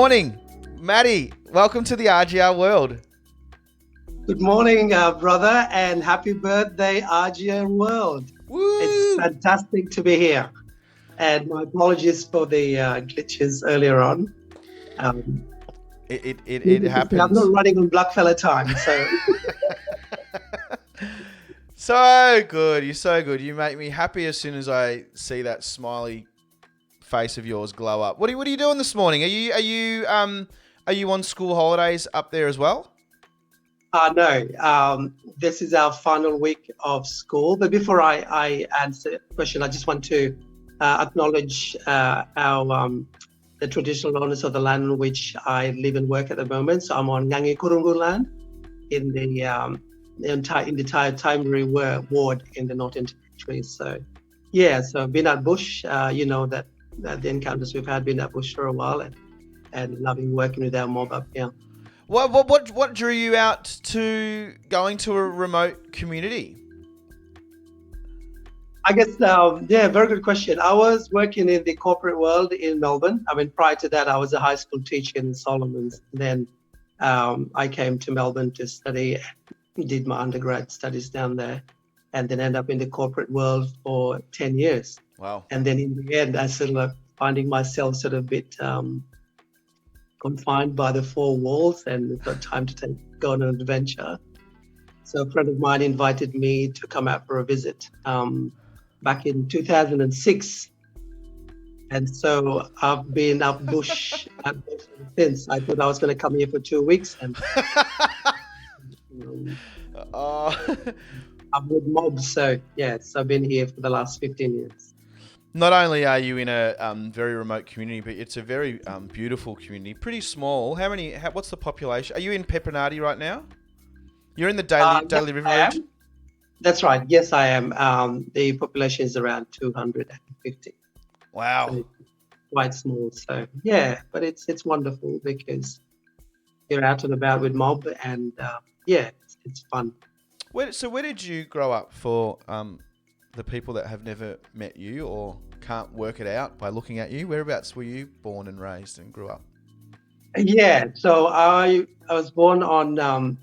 Morning, Maddie. Welcome to the RGR world. Good morning, brother, and happy birthday, RGR World. Woo! It's fantastic to be here. And my apologies for the glitches earlier on. It happens. I'm not running on Blackfella time, so. So good. You're so good. You make me happy as soon as I see that smiley face of yours glow up. What are you doing this morning? Are you on school holidays up there as well? No. This is our final week of school. But before I answer the question, I just want to acknowledge the traditional owners of the land on which I live and work at the moment. So I'm on Ngangi Kurungu land in the entire Timberry ward in the Northern Territory. So so I've been at bush. You know that the encounters we've had, been at bush for a while, and loving working with our mob up here. What drew you out to going to a remote community? I guess, very good question. I was working in the corporate world in Melbourne. I mean, prior to that, I was a high school teacher in Solomons. Then I came to Melbourne to study, did my undergrad studies down there, and then ended up in the corporate world for 10 years. Wow. And then in the end, I sort of finding myself sort of a bit confined by the four walls and got time to go on an adventure. So a friend of mine invited me to come out for a visit back in 2006. And so I've been up bush since. I thought I was going to come here for 2 weeks. And I'm with mobs. So I've been here for the last 15 years. Not only are you in a very remote community, but it's a very beautiful community. Pretty small. What's the population? Are you in Pepinati right now? You're in the Daly River region? That's right. Yes, I am. The population is around 250. Wow. So quite small. So but it's wonderful because you're out and about with mob, and it's fun. Where did you grow up, for the people that have never met you or can't work it out by looking at you? Whereabouts were you born and raised and grew up? So I was born on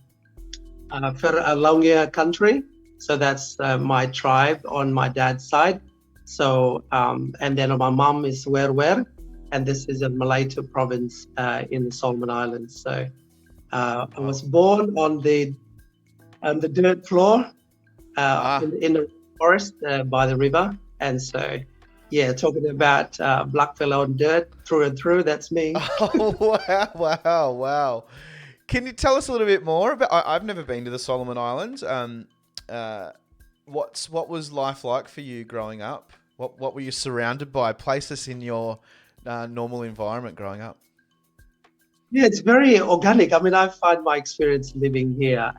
Whārangi country. So that's my tribe on my dad's side. So and then my mum is Werwer, and this is in Malaita province in the Solomon Islands. So I was born on the dirt floor in the forest by the river. And so talking about blackfellow and dirt through and through, that's me. Oh, wow. Can you tell us a little bit more about? I've never been to the Solomon Islands. What was life like for you growing up? What were you surrounded by? Place us in your normal environment growing up. Yeah, it's very organic. I mean, I find my experience living here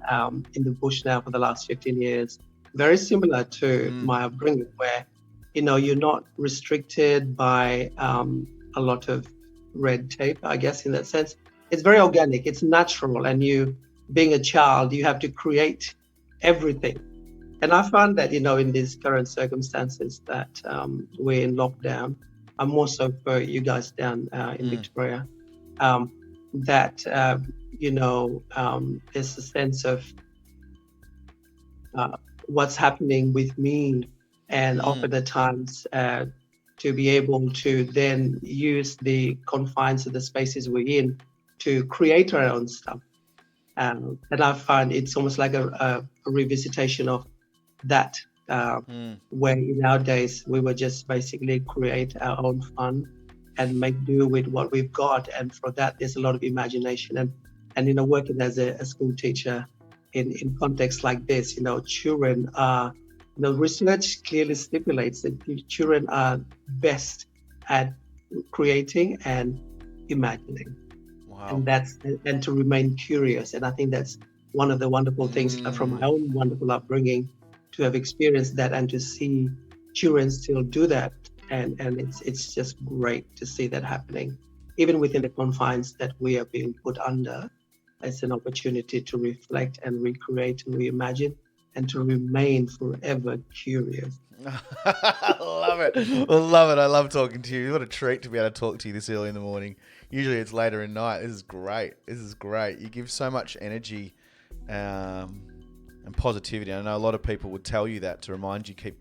in the bush now for the last 15 years very similar to my upbringing, where you're not restricted by a lot of red tape, I guess, in that sense. It's very organic, it's natural, and you, being a child, you have to create everything. And I found that, in these current circumstances that we're in lockdown, I'm more so for you guys down in Victoria, that, there's a sense of what's happening with me, and often at times to be able to then use the confines of the spaces we're in to create our own stuff. And I find it's almost like a revisitation of that, where in our days we would just basically create our own fun and make do with what we've got. And for that, there's a lot of imagination. And working as a school teacher in contexts like this, children are, research clearly stipulates that children are best at creating and imagining. Wow. And to remain curious. And I think that's one of the wonderful things from my own wonderful upbringing, to have experienced that and to see children still do that. And it's just great to see that happening, even within the confines that we are being put under. It's an opportunity to reflect and recreate and reimagine and to remain forever curious. I love it. I love it. I love talking to you. What a treat to be able to talk to you this early in the morning. Usually it's later in night. This is great. This is great. You give so much energy and positivity. I know a lot of people would tell you that to remind you keep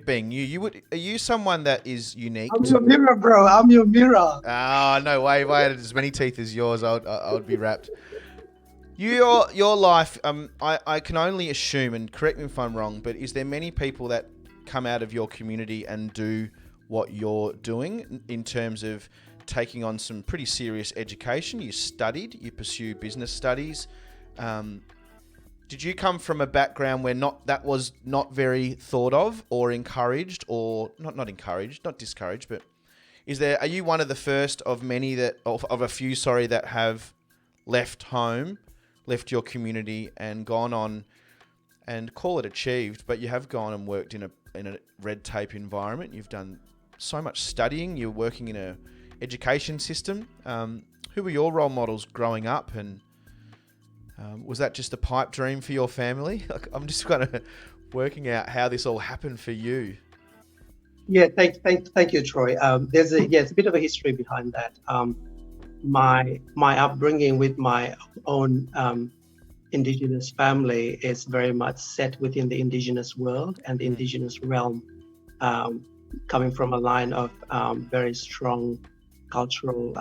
being you. Are you someone that is unique? I'm your mirror, bro. I'm your mirror. No way. If I had as many teeth as yours, I would be wrapped. Your life, I can only assume, and correct me if I'm wrong, but is there many people that come out of your community and do what you're doing in terms of taking on some pretty serious education? You pursue business studies. Did you come from a background where that was not very thought of or encouraged, or not encouraged, not discouraged, but are you one of the first of many of a few that have left home, left your community and gone on and call it achieved, but you have gone and worked in a red tape environment. You've done so much studying. You're working in a education system. Who were your role models growing up, and was that just a pipe dream for your family? I'm just kind of working out how this all happened for you. Yeah, thank you, Troy. It's a bit of a history behind that. My upbringing with my own Indigenous family is very much set within the Indigenous world and the Indigenous realm, coming from a line of very strong cultural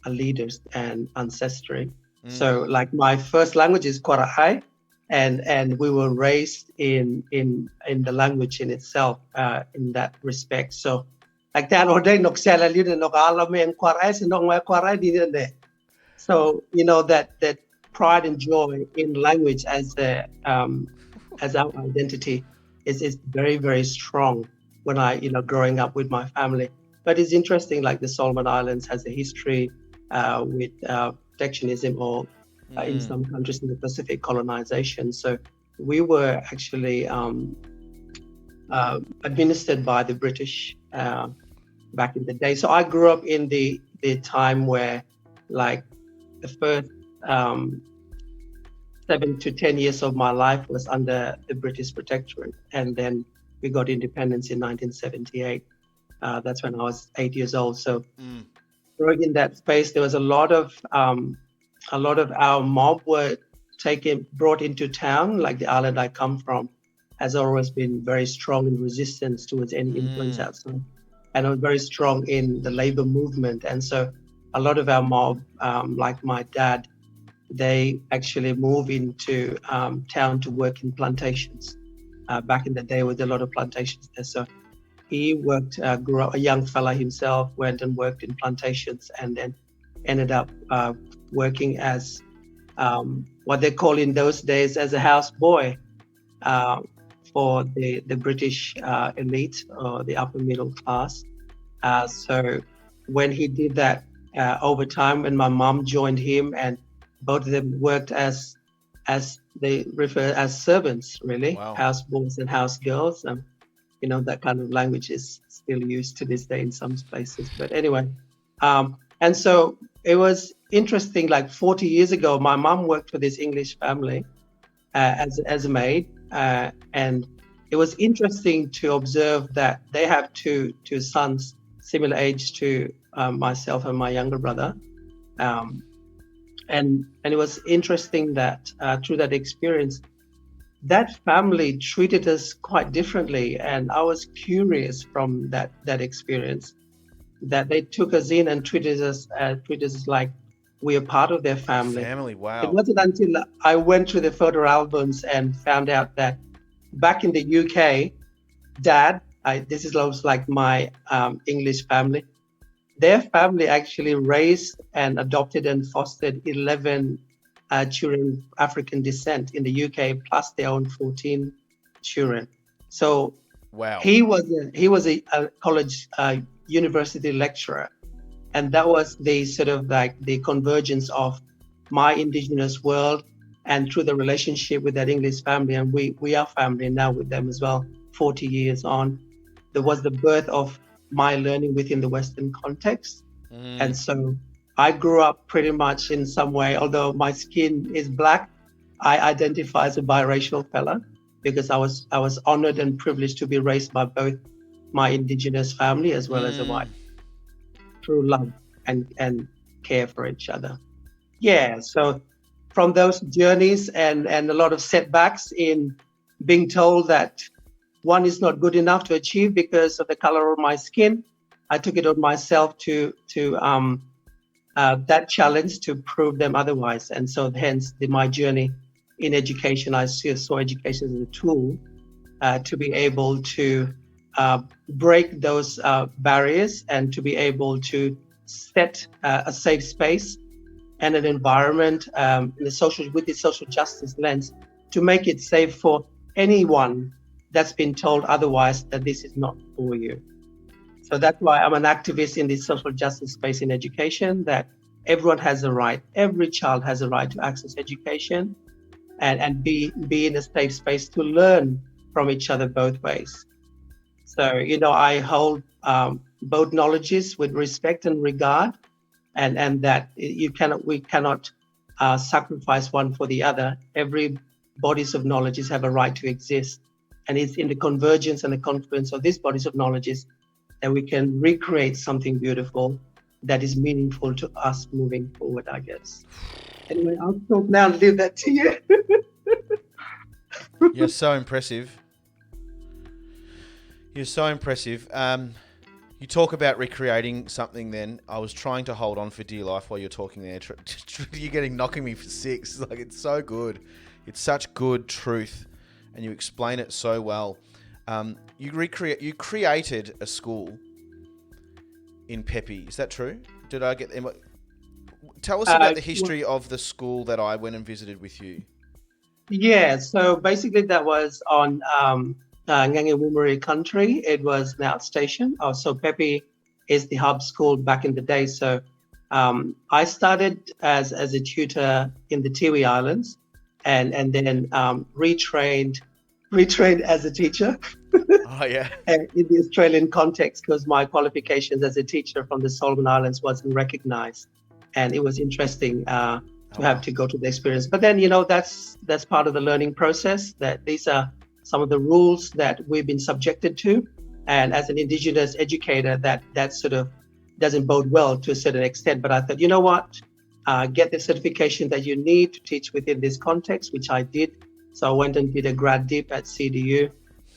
leaders and ancestry. So, like, my first language is Korahai, and we were raised in the language in itself, in that respect. So, like that, so that pride and joy in language as our identity is very, very strong when I growing up with my family. But it's interesting, like the Solomon Islands has a history with protectionism, or in some countries in the Pacific, colonization. So we were actually administered by the British back in the day. So I grew up in the time where, like, the first 7 to 10 years of my life was under the British protectorate, and then we got independence in 1978. That's when I was 8 years old. So growing in that space, there was a lot of our mob were brought into town. Like the island I come from has always been very strong in resistance towards any influence outside, and I was very strong in the labor movement. And so a lot of our mob, like my dad, they actually move into town to work in plantations. Back in the day, with a lot of plantations there. So he grew up a young fella himself, went and worked in plantations, and then ended up working as what they call in those days as a house boy for the British elite, or the upper middle class. So when he did that, over time, when my mom joined him, and both of them worked as they refer as servants, really. Wow. House boys and house girls. That kind of language is still used to this day in some places. But anyway, and so it was interesting. Like 40 years ago, my mom worked for this English family as a maid, and it was interesting to observe that they have two sons similar age to myself and my younger brother. And it was interesting that through that experience, that family treated us quite differently. And I was curious from that experience, that they took us in and treated us like we are part of their family. Wow. It wasn't until I went through the photo albums and found out that back in the UK, Dad, this is like my English family, their family actually raised and adopted and fostered 11 children of African descent in the UK, plus their own 14 children. So wow. He was a college university lecturer, and that was the sort of like the convergence of my Indigenous world, and through the relationship with that English family, and we are family now with them as well. 40 years on, there was the birth of my learning within the Western context. And so I grew up pretty much in some way, although my skin is black, I identify as a biracial fella because I was honored and privileged to be raised by both my Indigenous family as well as a white, through love and care for each other. Yeah, so from those journeys and a lot of setbacks in being told that one is not good enough to achieve because of the color of my skin, I took it on myself to that challenge to prove them otherwise. And so hence my journey in education, I saw education as a tool to be able to break those barriers and to be able to set a safe space and an environment with the social justice lens to make it safe for anyone that's been told otherwise that this is not for you. So that's why I'm an activist in the social justice space in education, that everyone has a right, every child has a right to access education and be in a safe space to learn from each other both ways. So, I hold both knowledges with respect and regard, and that we cannot sacrifice one for the other. Every bodies of knowledges have a right to exist, and it's in the convergence and the confluence of these bodies of knowledges that we can recreate something beautiful that is meaningful to us moving forward, I guess. Anyway, I'll stop now and leave that to you. You're so impressive. You're so impressive. You talk about recreating something then. I was trying to hold on for dear life while you're talking there. You're knocking me for six. Like, it's so good. It's such good truth. And you explain it so well. You created a school in Pepe. Is that true? Did I get them? Tell us about the history of the school that I went and visited with you. Yeah, so basically that was on Ngangawumari country. It was an outstation. So Pepe is the hub school back in the day. So I started as a tutor in the Tiwi Islands and then retrained as a teacher. Oh, yeah. And in the Australian context, because my qualifications as a teacher from the Solomon Islands wasn't recognized. And it was interesting to have to go to the experience. But then, that's part of the learning process, that these are some of the rules that we've been subjected to. And as an Indigenous educator, that sort of doesn't bode well to a certain extent. But I thought, you know what, get the certification that you need to teach within this context, which I did. So I went and did a grad dip at CDU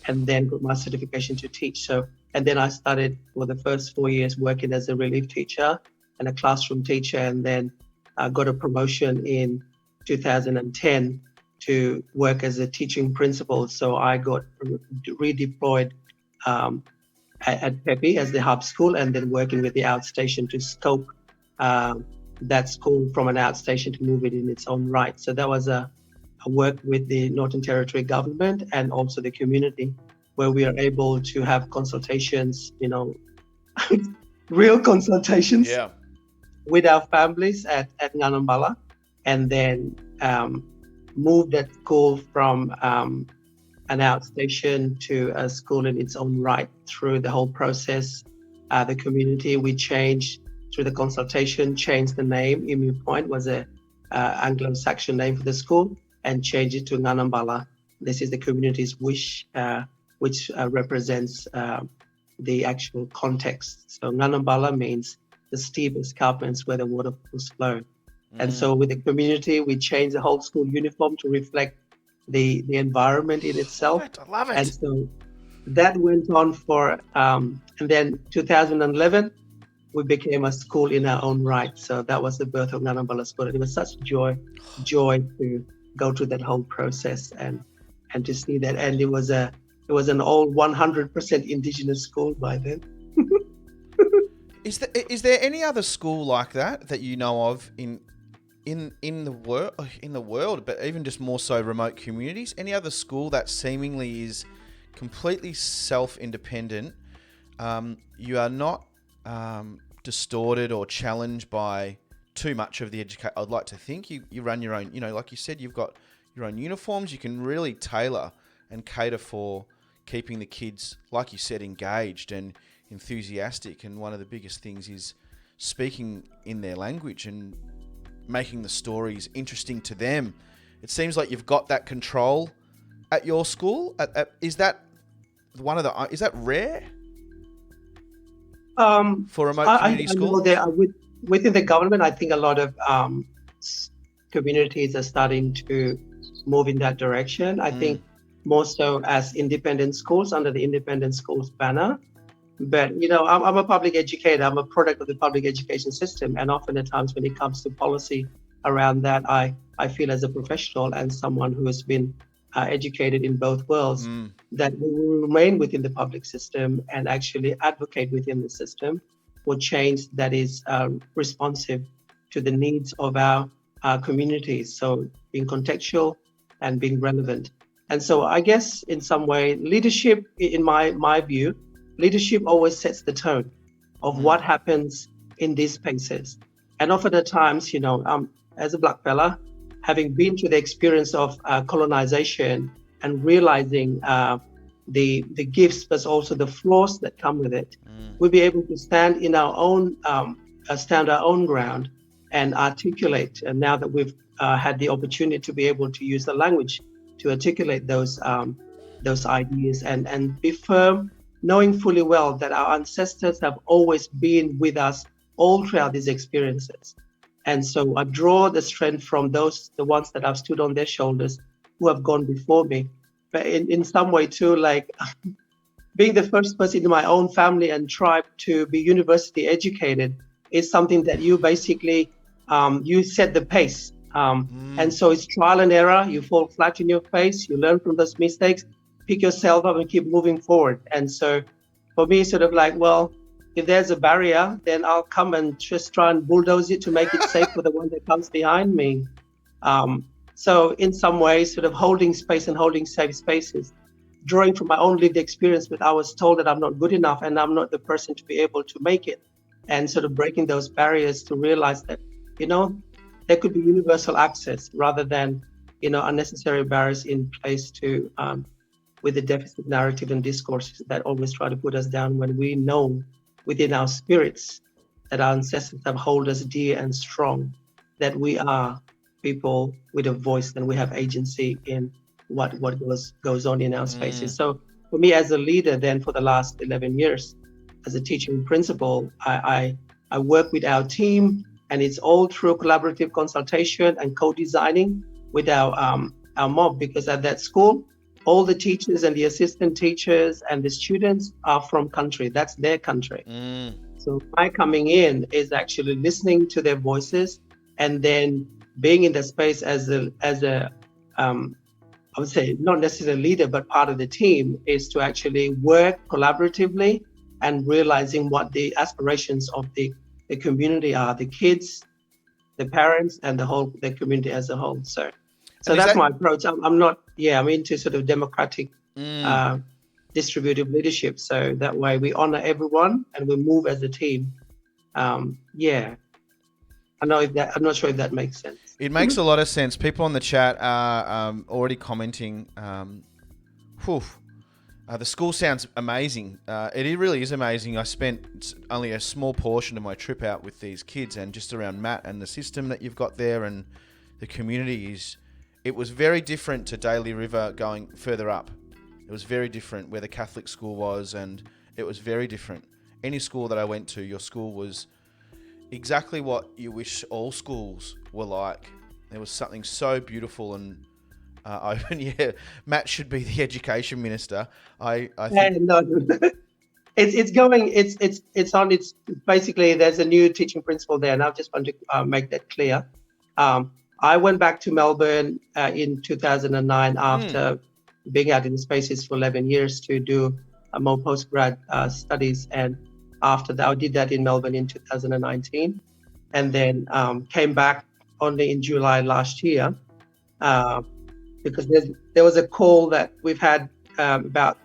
and then got my certification to teach. And then I started for the first 4 years working as a relief teacher and a classroom teacher, and then got a promotion in 2010 to work as a teaching principal. So I got redeployed at Pepe as the hub school, and then working with the outstation to scope that school from an outstation to move it in its own right. So that was a work with the Northern Territory government and also the community, where we are able to have consultations, real consultations with our families at Nganambala, and then move that school from an outstation to a school in its own right. Through the whole process, the community, we changed through the consultation, changed the name. Emu Point was a Anglo-Saxon name for the school, and changed it to Nganambala. This is the community's wish, which represents the actual context. So Nganambala means the steep escarpments where the waterfalls flow. And so with the community, we changed the whole school uniform to reflect the environment in itself. I love it. And so that went on for, and then 2011, we became a school in our own right. So that was the birth of Nganambala School. It was such joy to go through that whole process and to see that. And it was an all 100% Indigenous school by then. Is there any other school like that you know of in the world, but even just more so remote communities? Any other school that seemingly is completely self-independent? You are not distorted or challenged by too much of the education. I'd like to think you run your own, like you said, you've got your own uniforms. You can really tailor and cater for keeping the kids, like you said, engaged and enthusiastic. And one of the biggest things is speaking in their language and making the stories interesting to them it seems like you've got that control at your school. Is that is that rare for remote community I school? know that within the government, I think a lot of communities are starting to move in that direction. I think more so as independent schools under the independent schools banner. But, I'm a public educator. I'm a product of the public education system. And often at times when it comes to policy around that, I feel as a professional and someone who has been educated in both worlds, that we will remain within the public system and actually advocate within the system for change that is responsive to the needs of our communities. So being contextual and being relevant. And so I guess in some way, leadership, in my view, leadership always sets the tone of what happens in these spaces. And often at times, as a Black fella, having been through the experience of colonization and realizing the gifts, but also the flaws that come with it, we'll be able to stand in our own ground and articulate. And now that we've had the opportunity to be able to use the language to articulate those ideas and be firm, knowing fully well that our ancestors have always been with us all throughout these experiences. And so I draw the strength from the ones that I've stood on their shoulders, who have gone before me. But in some way too, like being the first person in my own family and tribe to be university educated is something that you basically, you set the pace. And so it's trial and error. You fall flat in your face, you learn from those mistakes, pick yourself up and keep moving forward. And so for me, sort of like, well, if there's a barrier, then I'll come and just try and bulldoze it to make it safe for the one that comes behind me. So in some ways, sort of holding space and holding safe spaces, drawing from my own lived experience, but I was told that I'm not good enough and I'm not the person to be able to make it. And sort of breaking those barriers to realize that, there could be universal access rather than, unnecessary barriers in place to, with the deficit narrative and discourses that always try to put us down when we know within our spirits that our ancestors have held us dear and strong, that we are people with a voice and we have agency in what goes on in our spaces. So for me as a leader then for the last 11 years, as a teaching principal, I work with our team, and it's all through collaborative consultation and co-designing with our mob, because at that school, all the teachers and the assistant teachers and the students are from country. That's their country. So my coming in is actually listening to their voices and then being in the space as a I would say not necessarily a leader, but part of the team, is to actually work collaboratively and realizing what the aspirations of the community are, the kids, the parents, and the community as a whole. So that's my approach. I'm into sort of democratic distributive leadership. So that way we honor everyone and we move as a team. I'm not sure if that makes sense. It makes a lot of sense. People on the chat are already commenting. The school sounds amazing. It really is amazing. I spent only a small portion of my trip out with these kids, and just around Matt and the system that you've got there, and the community it was very different to Daly River going further up. It was very different where the Catholic school was, and it was very different. Any school that I went to, your school was exactly what you wish all schools were like. There was something so beautiful and open. Yeah, Matt should be the education minister. I think. No, it's basically there's a new teaching principal there, and I just want to make that clear. I went back to Melbourne in 2009 after being out in the spaces for 11 years to do more postgrad studies, and after that I did that in Melbourne in 2019, and then came back only in July last year. Because there was a call that we've had about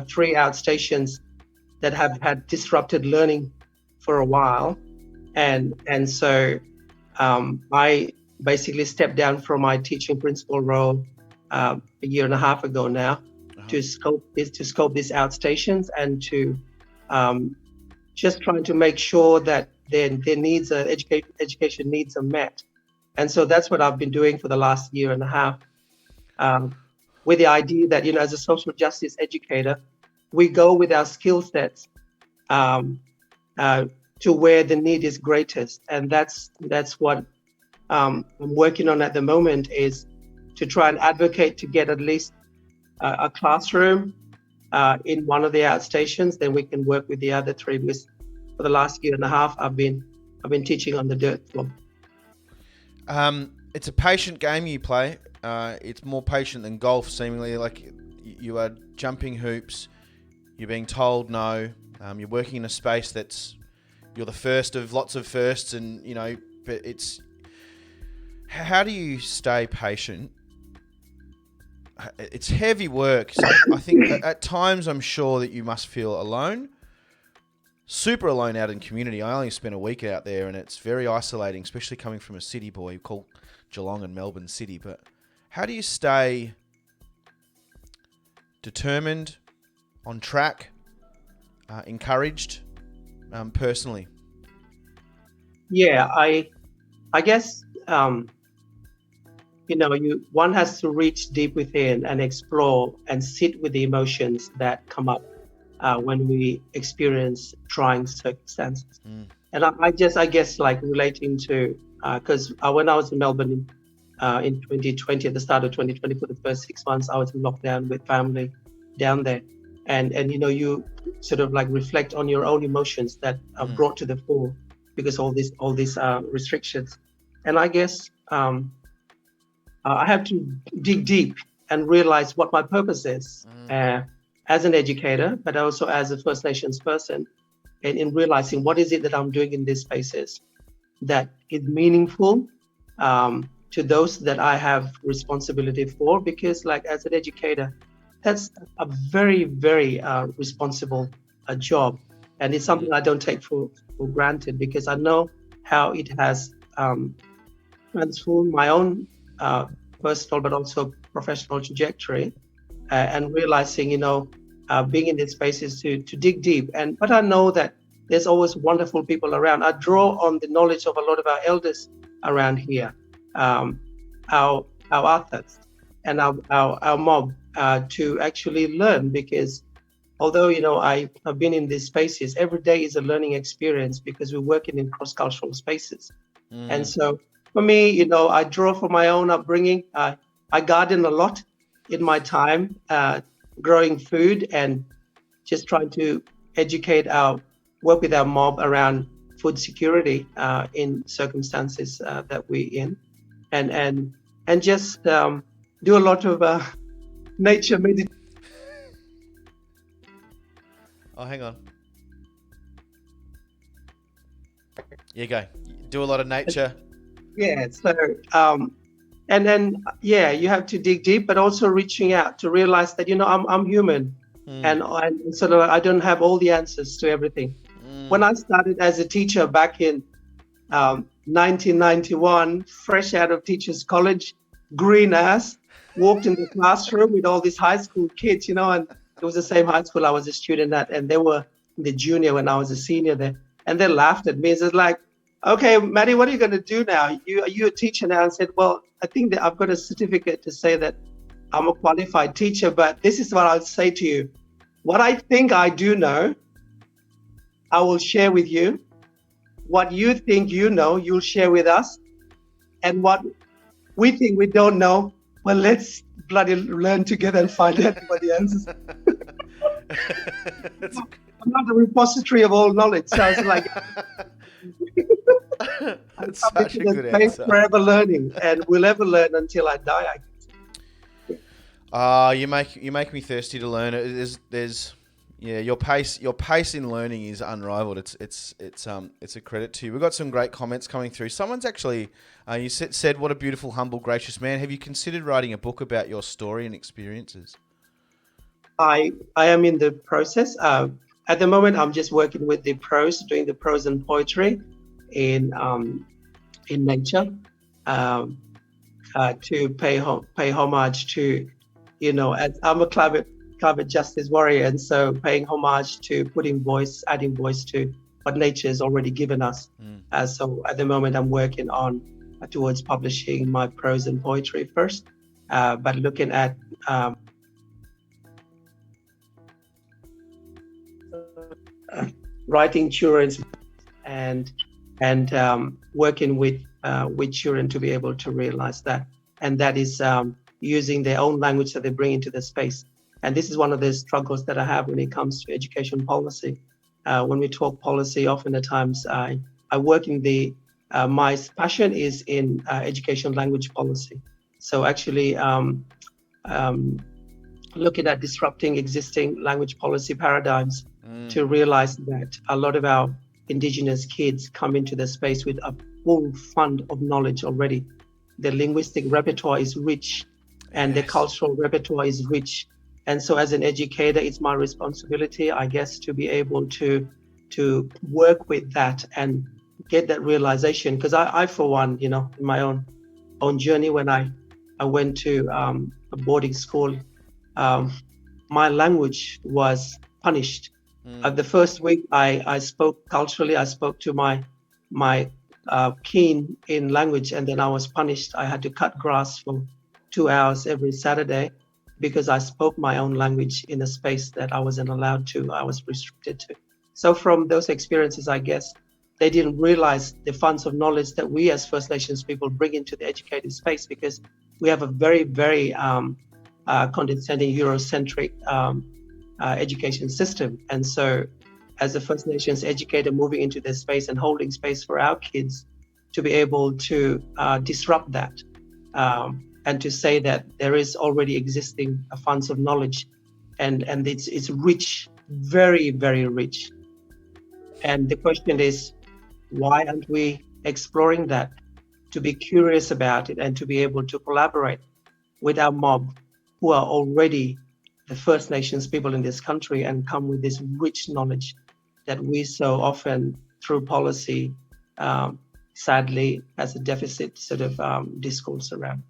3 outstations that have had disrupted learning for a while, and so I basically stepped down from my teaching principal role a year and a half ago now to scope these outstations and to just trying to make sure that their needs, education needs are met. And so that's what I've been doing for the last year and a half, with the idea that, as a social justice educator, we go with our skill sets to where the need is greatest. And that's what I'm working on at the moment, is to try and advocate to get at least a classroom in one of the outstations. Then we can work with the other three, because for the last year and a half, I've been teaching on the dirt floor. It's a patient game you play. It's more patient than golf, seemingly. Like, you are jumping hoops. You're being told no. You're working in a space you're the first of lots of firsts, and but it's. How do you stay patient? It's heavy work. So I think at times I'm sure that you must feel alone. Super alone out in community. I only spent a week out there, and it's very isolating, especially coming from a city boy called Geelong and Melbourne City. But how do you stay determined, on track, encouraged, personally? Yeah, I guess one has to reach deep within and explore and sit with the emotions that come up when we experience trying circumstances. And I guess like relating to, because when I was in Melbourne in 2020, at the start of 2020, for the first 6 months, I was in lockdown with family down there. And you sort of like reflect on your own emotions that are brought to the fore because all these restrictions. And I guess I have to dig deep and realize what my purpose is as an educator, but also as a First Nations person, and in realizing what is it that I'm doing in these spaces that is meaningful to those that I have responsibility for. Because like as an educator, that's a very, very responsible job. And it's something I don't take for granted, because I know how it has transformed my own personal but also professional trajectory, and realizing, being in these spaces to dig deep. But I know that there's always wonderful people around. I draw on the knowledge of a lot of our elders around here, our authors and our mob, to actually learn, because although, I have been in these spaces, every day is a learning experience because we're working in cross-cultural spaces. And so for me, I draw from my own upbringing. I garden a lot in my time, growing food and just trying to work with our mob around food security in circumstances that we're in, and just do a lot of nature meditation. Oh, hang on. You go. Do a lot of nature. Yeah. So, and then, you have to dig deep, but also reaching out to realize that, I'm human, and sort of I don't have all the answers to everything. When I started as a teacher back in 1991, fresh out of teachers college, green ass, walked in the classroom with all these high school kids, and it was the same high school I was a student at, and they were the junior when I was a senior there, and they laughed at me. It's like, okay, Maddie, what are you going to do now? Are you a teacher now? And said, well, I think that I've got a certificate to say that I'm a qualified teacher, but this is what I'll say to you. What I think I do know, I will share with you. What you think you know, you'll share with us. And what we think we don't know, well, let's bloody learn together and find out what the answers. I'm not a repository of all knowledge. So I was like, that's such a good answer. Forever learning, and we'll ever learn until I die, I guess. You make me thirsty to learn. Your pace in learning is unrivaled. It's a credit to you. We've got some great comments coming through. Someone's actually you said, what a beautiful, humble, gracious man. Have you considered writing a book about your story and experiences? I am in the process. At the moment, I'm just working with the prose, doing the prose and poetry in nature, to pay homage to, as I'm a climate justice warrior, and so paying homage to adding voice to what nature has already given us. So at the moment, I'm working on towards publishing my prose and poetry first, but looking at writing children's and working with children to be able to realize that, and that is using their own language that they bring into the space. And this is one of the struggles that I have when it comes to education policy. When we talk policy, often at times I work in the my passion is in education language policy. So actually looking at disrupting existing language policy paradigms to realize that a lot of our Indigenous kids come into the space with a full fund of knowledge already. The linguistic repertoire is rich and the cultural repertoire is rich. And so as an educator, it's my responsibility, I guess, to be able to work with that and get that realization. Because I for one, in my own journey, when I went to a boarding school, my language was punished. The first week I spoke culturally, I spoke to my keen in language, and then I was punished. I had to cut grass for 2 hours every Saturday because I spoke my own language in a space that I wasn't allowed to, I was restricted to. So from those experiences, I guess, they didn't realize the funds of knowledge that we as First Nations people bring into the educated space, because we have a very, very condescending Eurocentric education system. And so as a First Nations educator moving into this space and holding space for our kids to be able to disrupt that and to say that there is already existing funds of knowledge and it's rich, very, very rich. And the question is, why aren't we exploring that, to be curious about it and to be able to collaborate with our mob who are already the First Nations people in this country and come with this rich knowledge that we so often through policy sadly has a deficit sort of discourse around.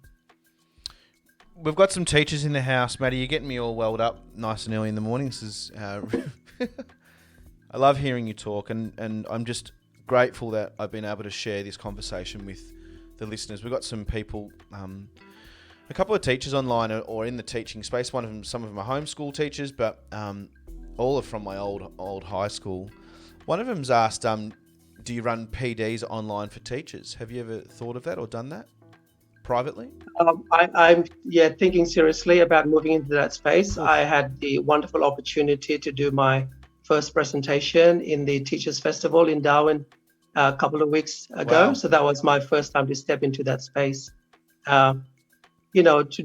We've got some teachers in the house, Maddie. You're getting me all welled up nice and early in the morning. This is I love hearing you talk, and I'm just grateful that I've been able to share this conversation with the listeners. We've got some people, a couple of teachers online or in the teaching space. Some of them are homeschool teachers, but all are from my old high school. One of them's asked, do you run PDs online for teachers? Have you ever thought of that or done that privately? I'm thinking seriously about moving into that space. I had the wonderful opportunity to do my first presentation in the Teachers Festival in Darwin a couple of weeks ago. Wow. So that was my first time to step into that space. To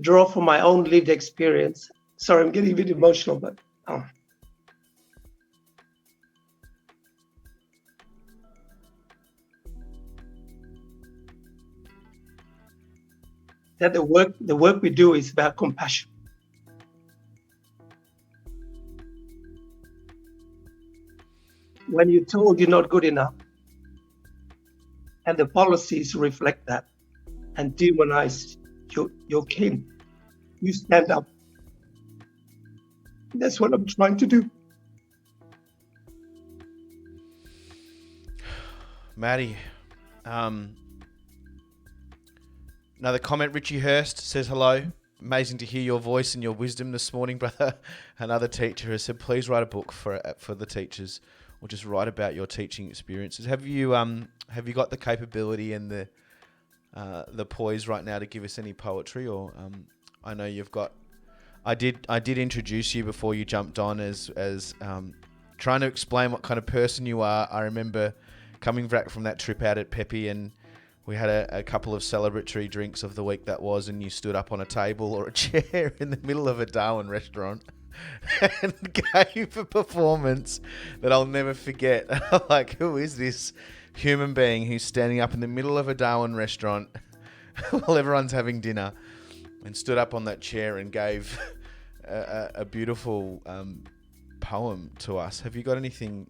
draw from my own lived experience. Sorry, I'm getting a bit emotional, but that the work we do is about compassion. When you're told you're not good enough, and the policies reflect that, and demonize your kin, you stand up. That's what I'm trying to do. Maddie, another comment. Richie Hurst says hello. Amazing to hear your voice and your wisdom this morning, brother. Another teacher has said, please write a book for the teachers, or just write about your teaching experiences. Have you got the capability and the poise right now to give us any poetry? Or I know you've got. I did introduce you before you jumped on as trying to explain what kind of person you are. I remember coming back from that trip out at Pepe, and we had a couple of celebratory drinks of the week that was, and you stood up on a table or a chair in the middle of a Darwin restaurant and gave a performance that I'll never forget. Like, who is this human being who's standing up in the middle of a Darwin restaurant while everyone's having dinner, and stood up on that chair and gave a beautiful poem to us? Have you got anything?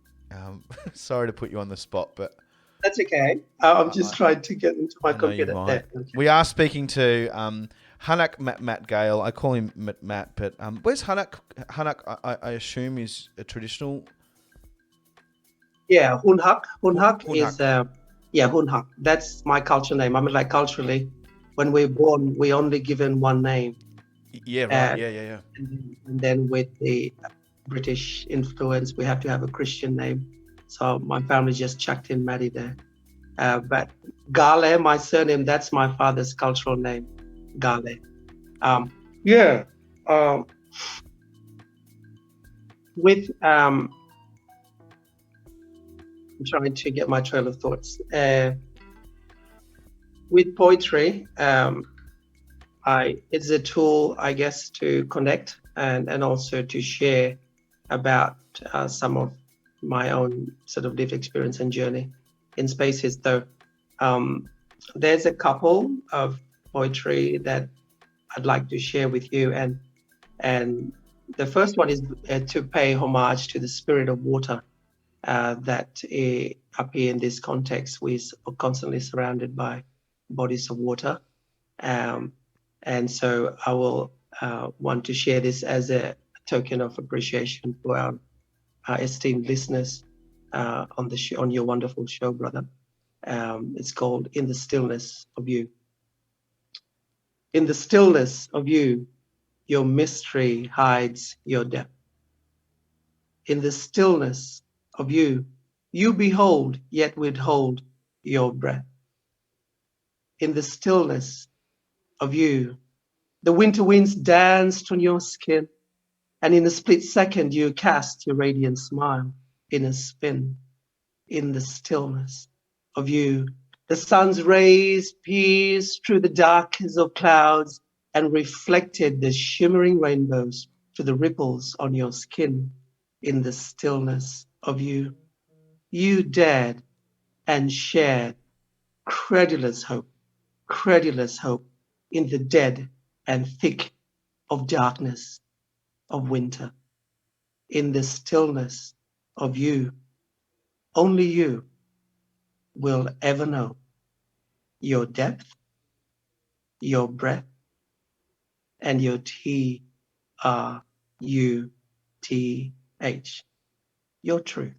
Sorry to put you on the spot, but that's okay. I'm just trying to get into my computer. There. Okay. We are speaking to Hunhak Matt Gale. I call him Matt, but where's Hunhak? Hunhak, I assume, is a traditional. Yeah, Hunhak is Yeah, Hunhak. That's my culture name. I mean, like culturally, when we're born, we only given one name. Yeah, right. Uh, Yeah. and then with the British influence, we have to have a Christian name. So my family just chucked in Maddie there. But Gale, my surname, that's my father's cultural name, Gale. Yeah. Um, with I'm trying to get my trail of thoughts. With poetry, it's a tool, I guess, to connect and also to share about some of my own sort of lived experience and journey in spaces. Though there's a couple of poetry that I'd like to share with you, and the first one is to pay homage to the spirit of water that up here in this context we're constantly surrounded by bodies of water. Um, and so I will want to share this as a token of appreciation for our esteemed listeners on the on your wonderful show, brother. It's called "In the Stillness of You." In the stillness of you, your mystery hides your depth. In the stillness of you, you behold yet withhold your breath. In the stillness of you, the winter winds danced on your skin, and in a split second you cast your radiant smile in a spin. In the stillness of you, the sun's rays pierced through the darkness of clouds and reflected the shimmering rainbows to the ripples on your skin. In the stillness of you, you dared and shared credulous hope in the dead and thick of darkness of winter. In the stillness of you, only you will ever know your depth, your breadth, and your TRUTH, your truth,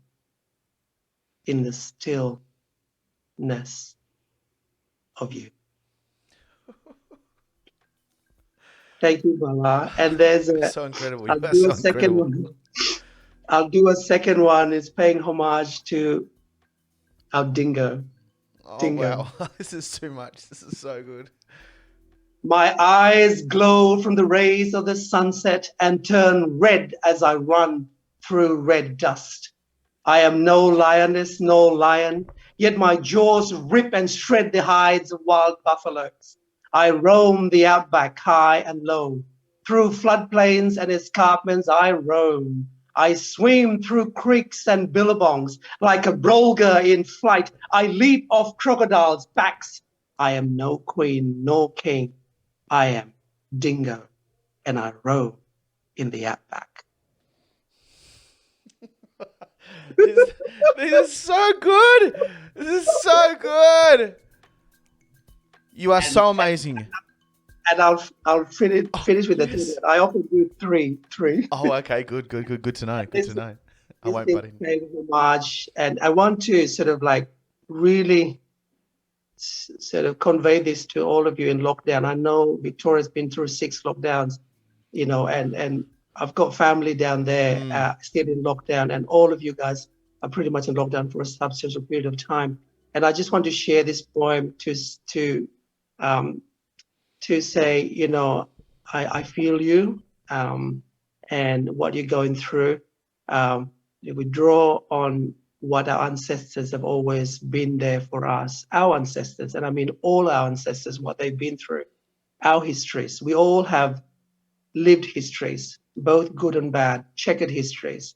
in the stillness of you. Thank you, Bala. And there's That's so incredible. I'll That's do so a second incredible. one. I'll do a second one. It's paying homage to our dingo. Oh Dingo. wow, this is too much. This is so good. My eyes glow from the rays of the sunset and turn red as I run through red dust. I am no lioness, no lion, yet my jaws rip and shred the hides of wild buffaloes. I roam the outback high and low. Through floodplains and escarpments I roam. I swim through creeks and billabongs like a brolga in flight. I leap off crocodiles' backs. I am no queen nor king. I am dingo and I roam in the outback. this, this is so good. This is so good. You are And so amazing. and I'll finish with the thing Yes. that I often do three. Oh, okay. Good to know. Good This to know. I this won't is butt in. paying homage, and I want to sort of like really sort of convey this to all of you in lockdown. I know Victoria's been through 6 lockdowns, you know, and I've got family down there still in lockdown, and all of you guys are pretty much in lockdown for a substantial period of time. And I just want to share this poem um, to say, you know, I feel you and what you're going through. We draw on what our ancestors have always been there for us, our ancestors, and I mean all our ancestors, what they've been through, our histories. We all have lived histories, both good and bad, checkered histories.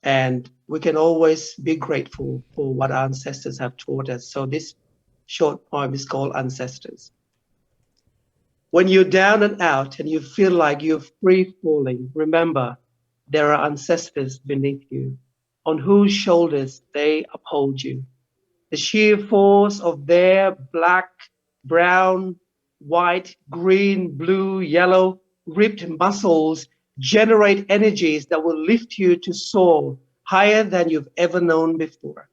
And we can always be grateful for what our ancestors have taught us. So this short poem is called Ancestors. When you're down and out and you feel like you're free falling, remember there are ancestors beneath you on whose shoulders they uphold you. The sheer force of their black, brown, white, green, blue, yellow, ripped muscles generate energies that will lift you to soar higher than you've ever known before.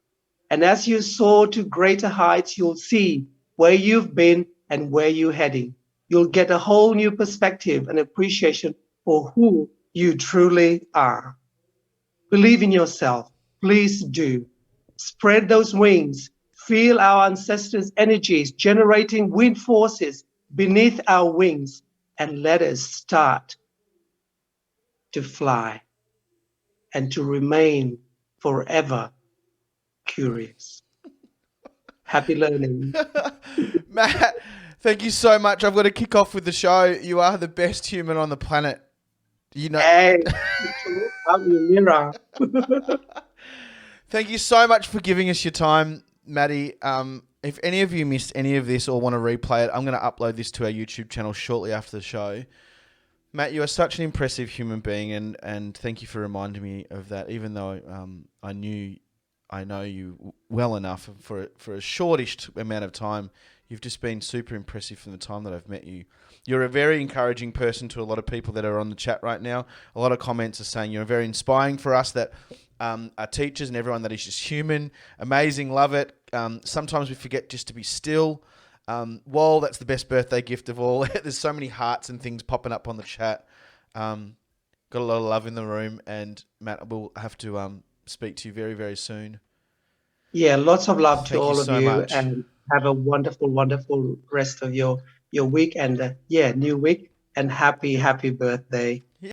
And as you soar to greater heights, you'll see where you've been and where you're heading. You'll get a whole new perspective and appreciation for who you truly are. Believe in yourself. Please do. Spread those wings. Feel our ancestors' energies generating wind forces beneath our wings, and let us start to fly and to remain forever curious. Happy learning. Matt, thank you so much. I've got to kick off with the show. You are the best human on the planet. You know. Hey, I'm your mirror. Thank you so much for giving us your time, Maddie. If any of you missed any of this or want to replay it, I'm going to upload this to our YouTube channel shortly after the show. Matt, you are such an impressive human being, and thank you for reminding me of that. Even though I know you well enough for a shortish amount of time, you've just been super impressive from the time that I've met you. You're a very encouraging person to a lot of people that are on the chat right now. A lot of comments are saying you're very inspiring for us that are teachers and everyone that is just human. Amazing, love it. Sometimes we forget just to be still. Well, that's the best birthday gift of all. There's so many hearts and things popping up on the chat. Got a lot of love in the room, and Matt, we'll have to speak to you very, very soon. Yeah, lots of love to Thank you all of so you, much. and have a wonderful, wonderful rest of your week and new week, and happy birthday.